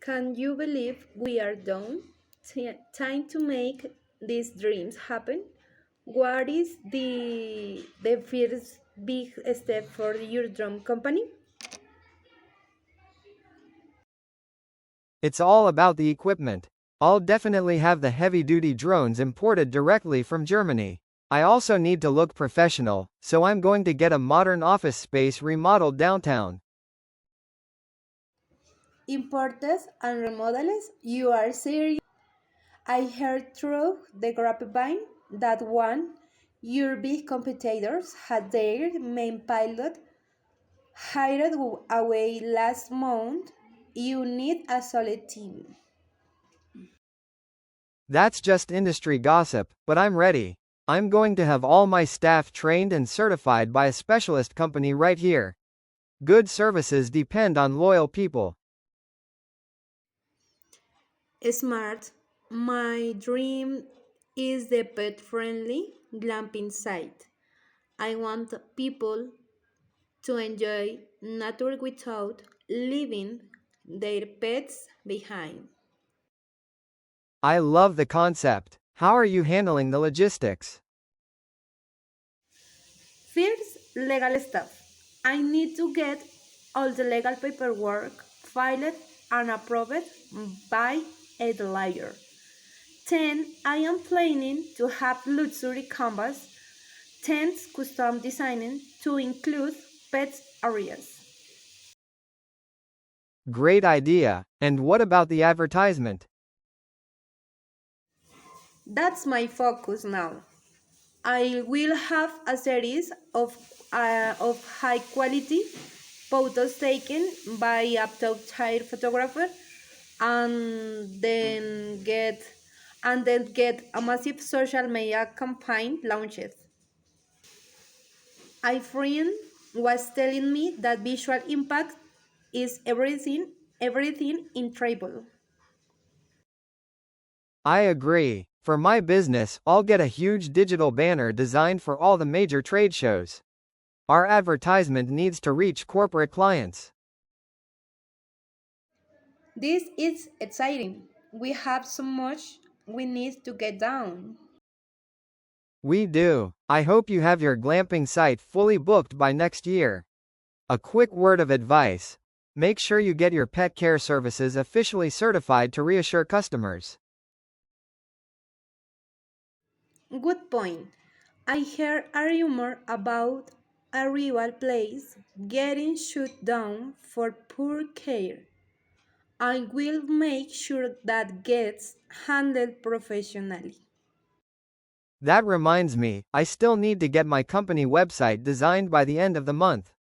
Can you believe we are done? Time to make these dreams happen. What is the first big step for your drum company? It's all about the equipment. I'll definitely have the heavy-duty drones imported directly from Germany. I also need to look professional, so I'm going to get a modern office space remodeled downtown. Imported and remodeled? You are serious? I heard through the grapevine that one your big competitors had their main pilot hired away last month. You need a solid team. That's just industry gossip, but I'm ready. I'm going to have all my staff trained and certified by a specialist company right here. Good services depend on loyal people. Smart. My dream is the pet friendly glamping site. I want people to enjoy nature without leaving their pets behind. I love the concept. How are you handling the logistics? First, legal stuff. I need to get all the legal paperwork filed and approved by a lawyer. Then, I am planning to have luxury canvas tents custom designing to include pet areas. Great idea. And what about the advertisement? That's my focus now. I will have a series of high quality photos taken by a top tier photographer and then get a massive social media campaign launched. A friend was telling me that visual impact is everything in travel. I agree. For my business, I'll get a huge digital banner designed for all the major trade shows. Our advertisement needs to reach corporate clients. This is exciting. We have so much we need to get down. We do. I hope you have your glamping site fully booked by next year. A quick word of advice. Make sure you get your pet care services officially certified to reassure customers. Good point. I heard a rumor about a rival place getting shut down for poor care. I will make sure that gets handled professionally. That reminds me, I still need to get my company website designed by the end of the month.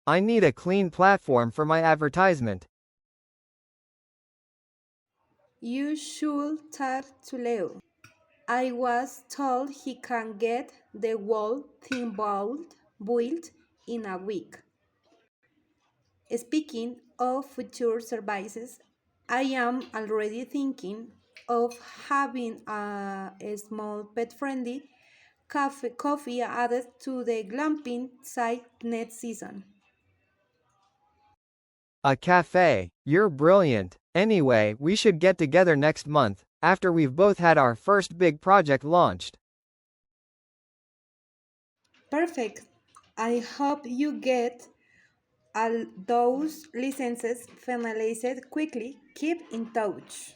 I need a clean platform for my advertisement. You should talk to Leo. I was told he can get the whole thing built in a week. Speaking of future services, I am already thinking of having a small pet-friendly coffee added to the glamping site next season. A cafe. You're brilliant. Anyway, we should get together next month, after we've both had our first big project launched. Perfect. I hope you get all those licenses finalized quickly. Keep in touch.